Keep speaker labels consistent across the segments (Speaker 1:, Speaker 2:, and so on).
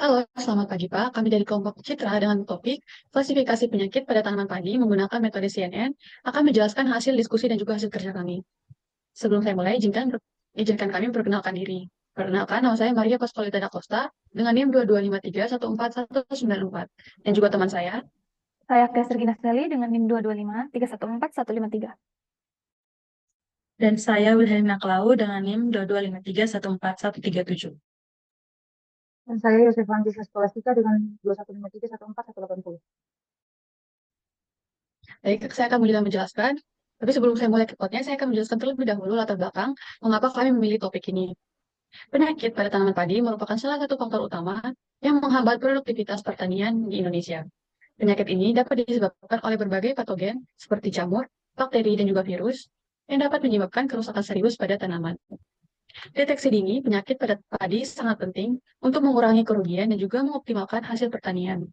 Speaker 1: Halo, selamat pagi Pak. Kami dari kelompok Citra dengan topik klasifikasi penyakit pada tanaman padi menggunakan metode CNN akan menjelaskan hasil diskusi dan juga hasil kerja kami. Sebelum saya mulai, izinkan kami memperkenalkan diri. Perkenalkan, nama saya Maria Pascualita da Costa dengan NIM 225314194 dan juga teman
Speaker 2: Saya Agnes Regina Sally dengan NIM 225314153.
Speaker 1: dan saya Wilhelmina Klau dengan NIM 225314137.
Speaker 3: Dan saya Yosef Francisca Scholastica dengan 21531480.
Speaker 1: Baik, saya akan mulai menjelaskan. Tapi sebelum saya mulai ke plotnya, saya akan menjelaskan terlebih dahulu latar belakang mengapa kami memilih topik ini. Penyakit pada tanaman padi merupakan salah satu faktor utama yang menghambat produktivitas pertanian di Indonesia. Penyakit ini dapat disebabkan oleh berbagai patogen seperti jamur, bakteri, dan juga virus yang dapat menyebabkan kerusakan serius pada tanaman. Deteksi dini penyakit pada padi sangat penting untuk mengurangi kerugian dan juga mengoptimalkan hasil pertanian.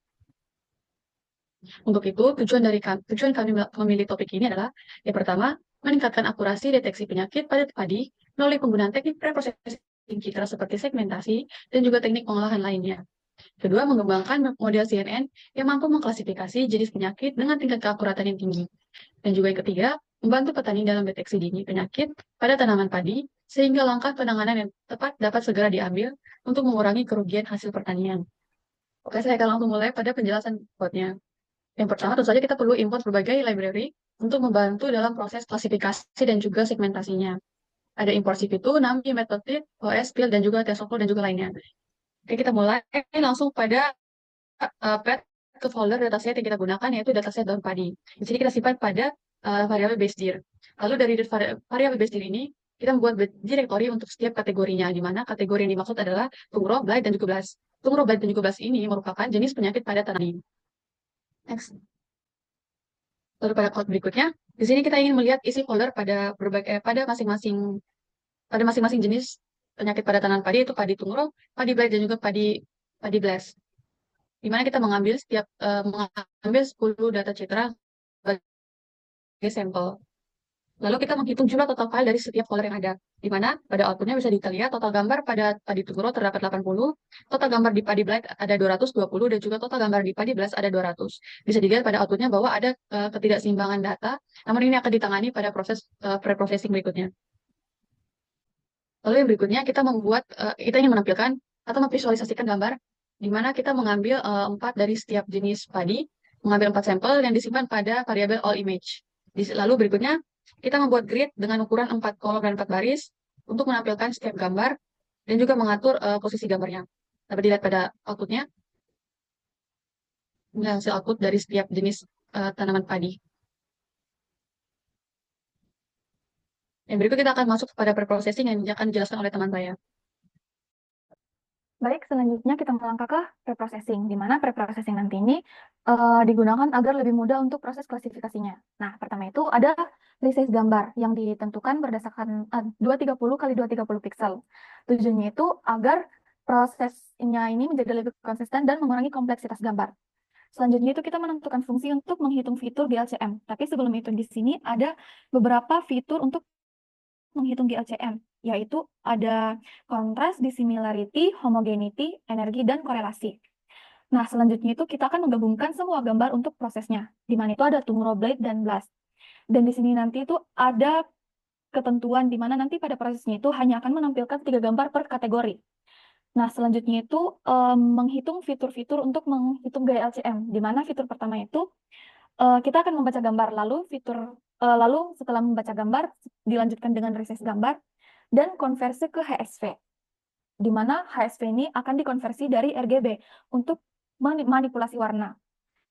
Speaker 1: Untuk itu, tujuan kami memilih topik ini adalah yang pertama, meningkatkan akurasi deteksi penyakit pada padi melalui penggunaan teknik preprocessing citra seperti segmentasi dan juga teknik pengolahan lainnya. Kedua, mengembangkan model CNN yang mampu mengklasifikasi jenis penyakit dengan tingkat keakuratan yang tinggi. Dan juga yang ketiga, membantu petani dalam deteksi dini penyakit pada tanaman padi sehingga langkah penanganan yang tepat dapat segera diambil untuk mengurangi kerugian hasil pertanian. Oke, saya akan langsung mulai pada penjelasan buatnya. Yang pertama, tentu saja kita perlu import berbagai library untuk membantu dalam proses klasifikasi dan juga segmentasinya. Ada import CV2, NAMI, Matplotlib, OS, Build, dan juga TensorFlow, dan juga lainnya. Oke, kita mulai langsung pada path ke folder dataset yang kita gunakan, yaitu dataset daun padi. Di sini kita simpan pada variabel base dir. Lalu dari variabel base dir ini, kita membuat directory untuk setiap kategorinya, di mana kategori yang dimaksud adalah tungro, blight, dan juga blast. Tungro, blight, dan juga blast ini merupakan jenis penyakit pada tanaman. Next. Lalu pada code berikutnya, di sini kita ingin melihat isi folder pada masing-masing jenis penyakit pada tanaman padi, itu padi tungro, padi blight, dan juga padi padi blast. Di mana kita mengambil 10 data citra sebagai sampel. Lalu kita menghitung jumlah total file dari setiap folder yang ada. Di mana pada outputnya bisa kita lihat total gambar pada padi tungro terdapat 80, total gambar di padi blight ada 220, dan juga total gambar di padi blast ada 200. Bisa dilihat pada outputnya bahwa ada ketidakseimbangan data, namun ini akan ditangani pada proses pre-processing berikutnya. Lalu yang berikutnya kita ingin menampilkan atau memvisualisasikan gambar di mana kita mengambil 4 dari setiap jenis padi, mengambil 4 sampel yang disimpan pada variabel all image. Lalu berikutnya kita membuat grid dengan ukuran 4 kolom dan 4 baris untuk menampilkan setiap gambar dan juga mengatur posisi gambarnya. Dapat dilihat pada outputnya, ini hasil output dari setiap jenis tanaman padi. Yang berikut kita akan masuk pada preprocessing yang akan dijelaskan oleh teman saya.
Speaker 2: Baik, selanjutnya kita melangkah ke preprocessing, di mana preprocessing nanti ini digunakan agar lebih mudah untuk proses klasifikasinya. Nah, pertama itu ada resize gambar yang ditentukan berdasarkan 230 kali 230 pixel. Tujuannya itu agar prosesnya ini menjadi lebih konsisten dan mengurangi kompleksitas gambar. Selanjutnya itu kita menentukan fungsi untuk menghitung fitur GLCM. Tapi sebelum itu di sini ada beberapa fitur untuk menghitung GLCM, yaitu ada kontras, dissimilarity, homogeneity, energi, dan korelasi. Nah, selanjutnya itu kita akan menggabungkan semua gambar untuk prosesnya, di mana itu ada tungro, blade, dan blast. Dan di sini nanti itu ada ketentuan di mana nanti pada prosesnya itu hanya akan menampilkan 3 gambar per kategori. Nah, selanjutnya itu menghitung fitur-fitur untuk menghitung gaya LCM, di mana fitur pertama itu kita akan membaca gambar, lalu setelah membaca gambar dilanjutkan dengan resize gambar dan konversi ke HSV, di mana HSV ini akan dikonversi dari RGB untuk manipulasi warna.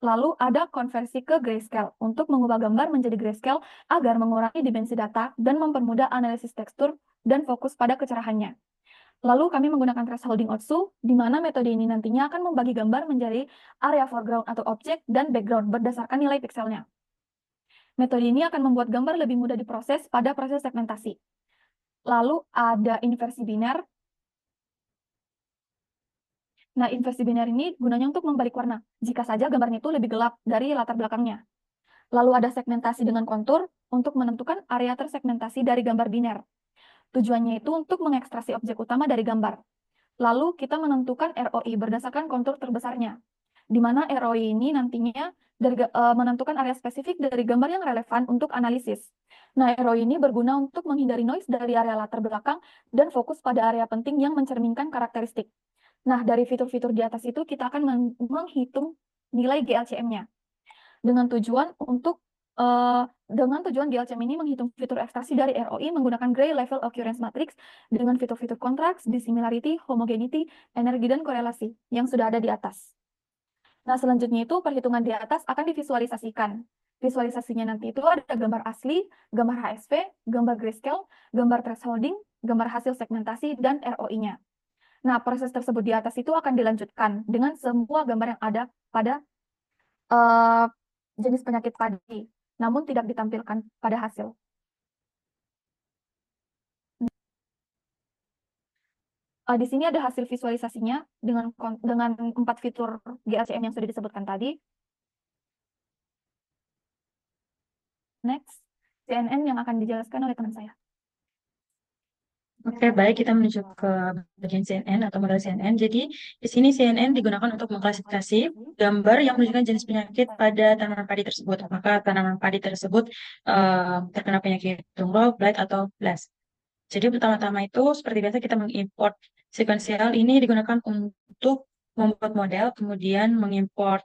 Speaker 2: Lalu ada konversi ke grayscale untuk mengubah gambar menjadi grayscale agar mengurangi dimensi data dan mempermudah analisis tekstur dan fokus pada kecerahannya. Lalu kami menggunakan thresholding Otsu, di mana metode ini nantinya akan membagi gambar menjadi area foreground atau objek dan background berdasarkan nilai pixelnya. Metode ini akan membuat gambar lebih mudah diproses pada proses segmentasi. Lalu ada inversi biner. Nah, inversi biner ini gunanya untuk membalik warna, jika saja gambarnya itu lebih gelap dari latar belakangnya. Lalu ada segmentasi dengan kontur untuk menentukan area tersegmentasi dari gambar biner. Tujuannya itu untuk mengekstraksi objek utama dari gambar. Lalu kita menentukan ROI berdasarkan kontur terbesarnya, di mana ROI ini nantinya menentukan area spesifik dari gambar yang relevan untuk analisis. Nah, ROI ini berguna untuk menghindari noise dari area latar belakang dan fokus pada area penting yang mencerminkan karakteristik. Nah, dari fitur-fitur di atas itu kita akan menghitung nilai GLCM-nya dengan tujuan GLCM ini menghitung fitur ekstraksi dari ROI menggunakan Gray Level Occurrence Matrix dengan fitur-fitur contrast, dissimilarity, homogeneity, energi, dan korelasi yang sudah ada di atas. Nah, selanjutnya itu perhitungan di atas akan divisualisasikan. Visualisasinya nanti itu ada gambar asli, gambar HSV, gambar grayscale, gambar thresholding, gambar hasil segmentasi, dan ROI-nya. Nah, proses tersebut di atas itu akan dilanjutkan dengan semua gambar yang ada pada eh, jenis penyakit padi, namun tidak ditampilkan pada hasil. Di sini ada hasil visualisasinya dengan 4 fitur GLCM yang sudah disebutkan tadi. Next, CNN yang akan dijelaskan oleh teman saya.
Speaker 1: Oke, baik, kita menuju ke bagian CNN atau model CNN. Jadi, di sini CNN digunakan untuk mengklasifikasi gambar yang menunjukkan jenis penyakit pada tanaman padi tersebut. Apakah tanaman padi tersebut terkena penyakit tunggul, blight, atau blast. Jadi, pertama-tama itu, seperti biasa kita mengimport sekuensial ini digunakan untuk membuat model, kemudian mengimport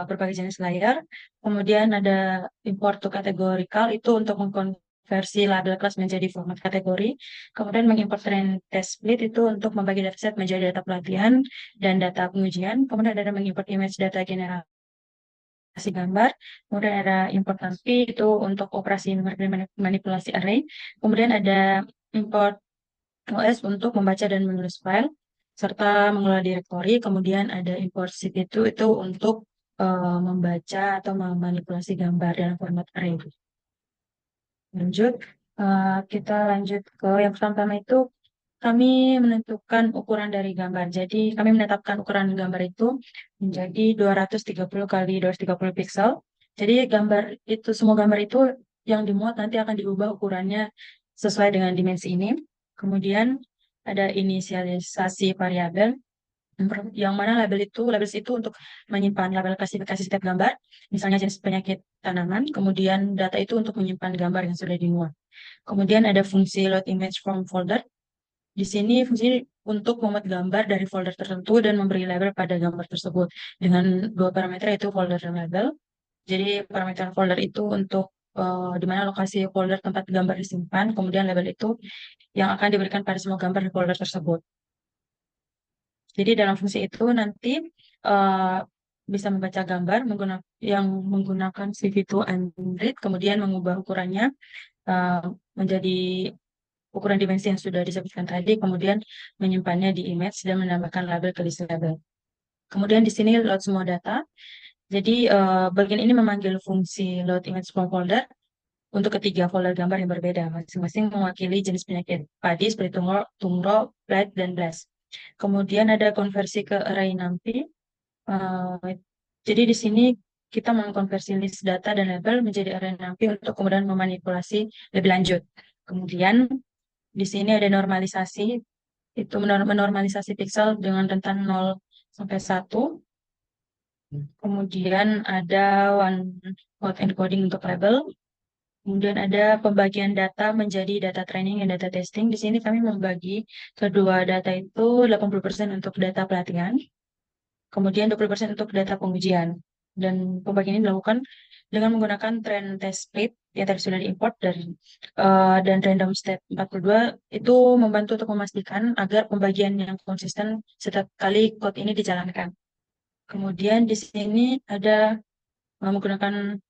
Speaker 1: berbagai jenis layer, kemudian ada import to kategorikal itu untuk mengkonversi label kelas menjadi format kategori, kemudian mengimport trend test split itu untuk membagi dataset menjadi data pelatihan dan data pengujian, kemudian ada mengimport image data generasi gambar, kemudian ada import nanti itu untuk operasi manipulasi array, kemudian ada import OS untuk membaca dan menulis file, serta mengelola direktori, kemudian ada import sheet itu untuk membaca atau memanipulasi gambar dalam format array. Lanjut, kita lanjut ke yang pertama itu kami menentukan ukuran dari gambar. Jadi kami menetapkan ukuran gambar itu menjadi 230 kali 230 pixel. Jadi semua gambar itu yang dimuat nanti akan diubah ukurannya sesuai dengan dimensi ini. Kemudian ada inisialisasi variabel yang mana label itu untuk menyimpan label klasifikasi setiap gambar, misalnya jenis penyakit tanaman, kemudian data itu untuk menyimpan gambar yang sudah dimuat. Kemudian ada fungsi load image from folder. Di sini fungsi untuk memuat gambar dari folder tertentu dan memberi label pada gambar tersebut dengan dua parameter yaitu folder dan label. Jadi parameter folder itu untuk di mana lokasi folder tempat gambar disimpan, kemudian label itu yang akan diberikan pada semua gambar di folder tersebut. Jadi dalam fungsi itu nanti uh, bisa membaca gambar yang menggunakan CV2 and read, kemudian mengubah ukurannya uh, menjadi ukuran dimensi yang sudah disebutkan tadi, kemudian menyimpannya di image dan menambahkan label ke list label. Kemudian di sini load semua data. Jadi bagian ini memanggil fungsi load image from folder untuk ketiga folder gambar yang berbeda, masing-masing mewakili jenis penyakit padi seperti tungro, blight, dan blast. Kemudian ada konversi ke array NumPy. Jadi di sini kita mengkonversi list data dan label menjadi array NumPy untuk kemudian memanipulasi lebih lanjut. Kemudian di sini ada normalisasi, itu menormalisasi pixel dengan rentan 0 sampai 1. Kemudian ada one hot encoding untuk label. Kemudian ada pembagian data menjadi data training dan data testing. Di sini kami membagi kedua data itu 80% untuk data pelatihan, kemudian 20% untuk data pengujian. Dan pembagian ini dilakukan dengan menggunakan trend test split yang tadi sudah diimport dan random step 42 itu membantu untuk memastikan agar pembagian yang konsisten setiap kali code ini dijalankan. Kemudian di sini ada menggunakan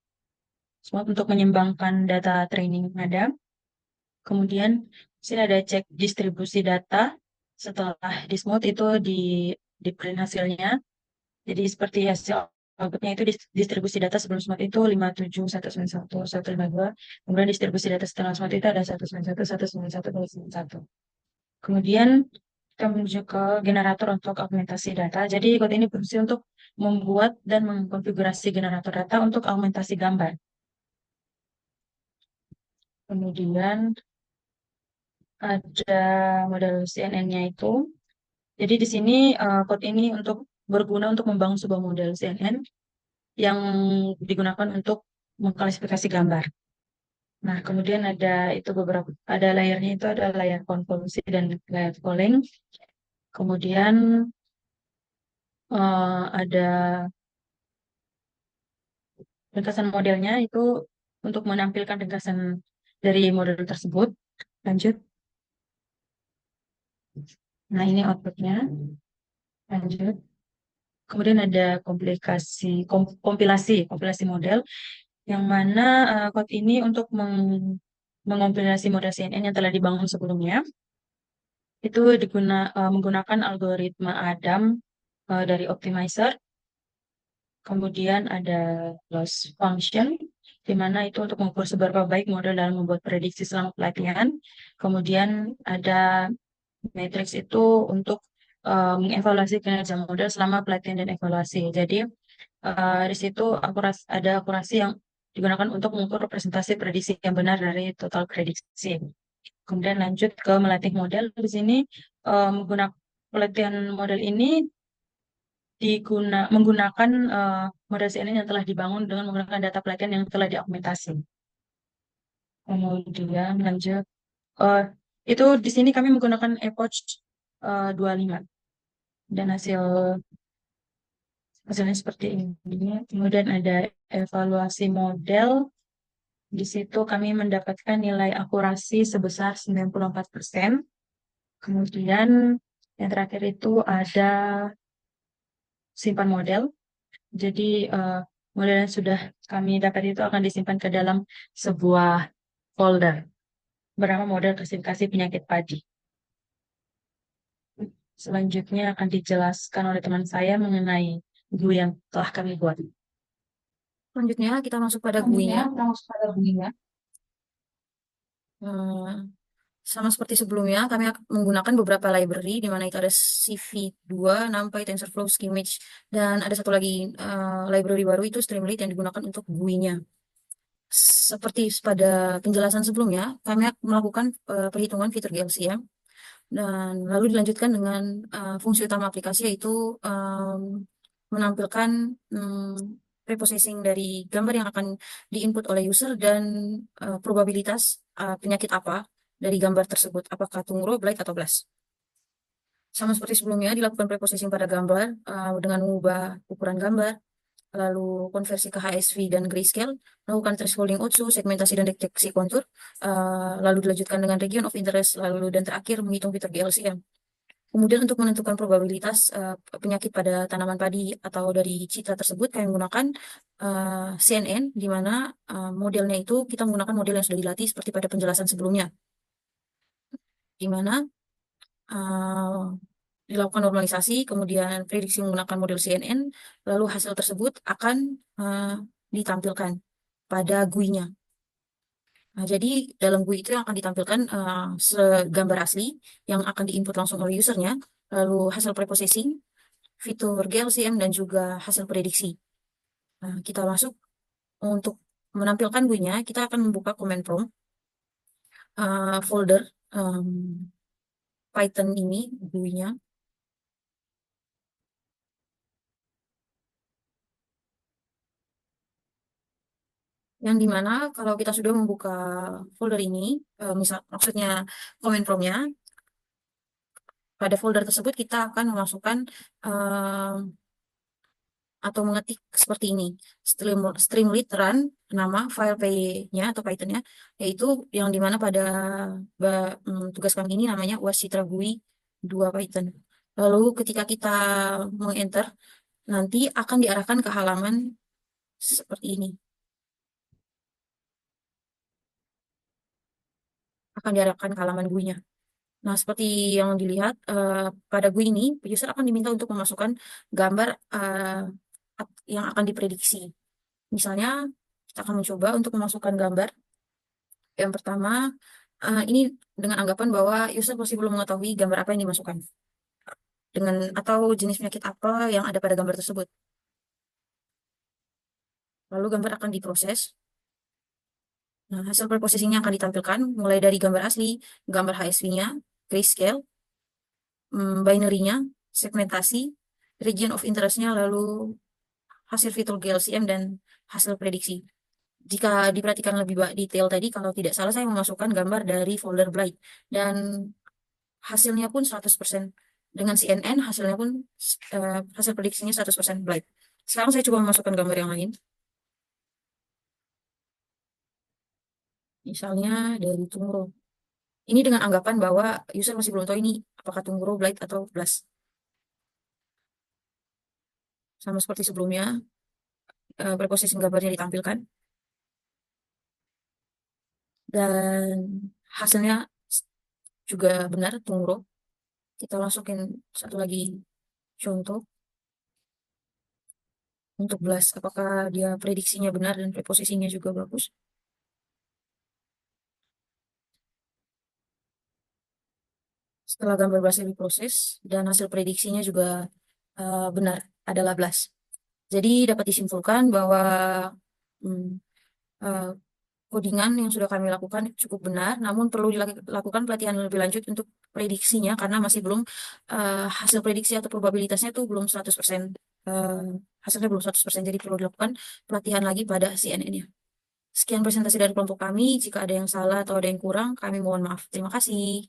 Speaker 1: smooth untuk menyeimbangkan data training yang ada. Kemudian di sini ada cek distribusi data. Setelah di smooth itu di print hasilnya. Jadi seperti hasil outputnya itu distribusi data sebelum smooth itu 57, 191, 152. Kemudian distribusi data setelah smooth itu ada 191, 191, 191. Kemudian kita menuju ke generator untuk augmentasi data. Jadi code ini berfungsi untuk membuat dan mengkonfigurasi generator data untuk augmentasi gambar. Kemudian ada model CNN-nya itu.
Speaker 4: Jadi di sini code ini berguna untuk membangun sebuah model CNN yang digunakan untuk mengklasifikasi gambar. Nah, kemudian ada layernya itu ada layer konvolusi dan layer polling. Kemudian ada ringkasan modelnya itu untuk menampilkan ringkasan dari model tersebut. Lanjut. Nah, ini outputnya. Lanjut. Kemudian ada kompilasi model, yang mana code ini untuk mengompilasi model CNN yang telah dibangun sebelumnya. Itu menggunakan algoritma Adam dari optimizer. Kemudian ada loss function, di mana itu untuk mengukur seberapa baik model dalam membuat prediksi selama pelatihan. Kemudian ada matrix itu untuk mengevaluasi kinerja model selama pelatihan dan evaluasi. Jadi di situ ada akurasi yang digunakan untuk mengukur representasi prediksi yang benar dari total prediksi. Kemudian lanjut ke melatih model. Di sini menggunakan pelatihan model ini menggunakan model CNN yang telah dibangun dengan menggunakan data pelatihan yang telah diaugmentasi. Kemudian lanjut, eh, itu di sini kami menggunakan Epoch 25 dan hasilnya seperti ini. Kemudian ada evaluasi model. Di situ kami mendapatkan nilai akurasi sebesar 94%. Kemudian yang terakhir itu ada simpan model. Jadi model yang sudah kami dapat itu akan disimpan ke dalam sebuah folder bernama model klasifikasi penyakit padi. Selanjutnya akan dijelaskan oleh teman saya mengenai GUI yang telah kami buat.
Speaker 5: Selanjutnya kita masuk pada GUI-nya. Sama seperti sebelumnya, kami akan menggunakan beberapa library, di mana itu ada CV2, NumPy, TensorFlow, Skimage, dan ada satu lagi library baru itu Streamlit yang digunakan untuk GUI-nya. Seperti pada penjelasan sebelumnya, kami akan melakukan perhitungan fitur GLCM, dan lalu dilanjutkan dengan fungsi utama aplikasi, yaitu menampilkan preprocessing dari gambar yang akan diinput oleh user dan probabilitas penyakit apa dari gambar tersebut, apakah tungro, blight, atau blast. Sama seperti sebelumnya, dilakukan preprocessing pada gambar dengan mengubah ukuran gambar, lalu konversi ke HSV dan grayscale, melakukan thresholding otsu, segmentasi dan deteksi kontur, lalu dilanjutkan dengan region of interest, lalu dan terakhir menghitung fitur GLCM. Kemudian untuk menentukan probabilitas penyakit pada tanaman padi atau dari citra tersebut, kami menggunakan CNN, di mana modelnya itu kita menggunakan model yang sudah dilatih seperti pada penjelasan sebelumnya, di mana dilakukan normalisasi, kemudian prediksi menggunakan model CNN, lalu hasil tersebut akan ditampilkan pada GUI-nya. Nah, jadi dalam GUI itu yang akan ditampilkan gambar asli yang akan diinput langsung oleh usernya, lalu hasil preprocessing, fitur GLCM, dan juga hasil prediksi. Nah, kita masuk untuk menampilkan GUI-nya, kita akan membuka command prompt folder Python ini, GUI-nya. Yang dimana kalau kita sudah membuka folder ini, maksudnya command prompt-nya, pada folder tersebut kita akan memasukkan atau mengetik seperti ini, streamlit run, nama file P-nya atau Python-nya, yaitu yang dimana pada tugas kami ini namanya UAS Citra GUI 2 Python. Lalu ketika kita meng-enter, nanti akan diarahkan ke halaman seperti ini. Akan diarahkan ke halaman GUI-nya. Nah, seperti yang dilihat pada GUI ini, user akan diminta untuk memasukkan gambar yang akan diprediksi. Misalnya, kita akan mencoba untuk memasukkan gambar. Yang pertama, ini dengan anggapan bahwa user masih belum mengetahui gambar apa yang dimasukkan. Atau jenis penyakit apa yang ada pada gambar tersebut. Lalu gambar akan diproses. Nah, hasil preprocessing-nya akan ditampilkan mulai dari gambar asli, gambar HSV-nya, grayscale, binary-nya, segmentasi, region of interest-nya, lalu hasil fitur GLCM dan hasil prediksi. Jika diperhatikan lebih detail tadi, kalau tidak salah saya memasukkan gambar dari folder Blight dan hasilnya pun 100%. Dengan CNN hasilnya pun hasil prediksinya 100% Blight. Sekarang saya coba memasukkan gambar yang lain. Misalnya dari Tungro. Ini dengan anggapan bahwa user masih belum tahu ini apakah Tungro, Blight, atau Blast. Sama seperti sebelumnya, preprocessing gambarnya ditampilkan. Dan hasilnya juga benar, Tungro. Kita masukin satu lagi contoh. Untuk Blast, apakah dia prediksinya benar dan preposisinya juga bagus. Setelah gambar berhasil diproses dan hasil prediksinya juga benar, adalah Blast. Jadi dapat disimpulkan bahwa codingan yang sudah kami lakukan cukup benar, namun perlu dilakukan pelatihan lebih lanjut untuk prediksinya karena masih belum hasil prediksi atau probabilitasnya itu belum 100%. Hasilnya belum 100%, jadi perlu dilakukan pelatihan lagi pada CNN-nya. Sekian presentasi dari kelompok kami. Jika ada yang salah atau ada yang kurang, kami mohon maaf. Terima kasih.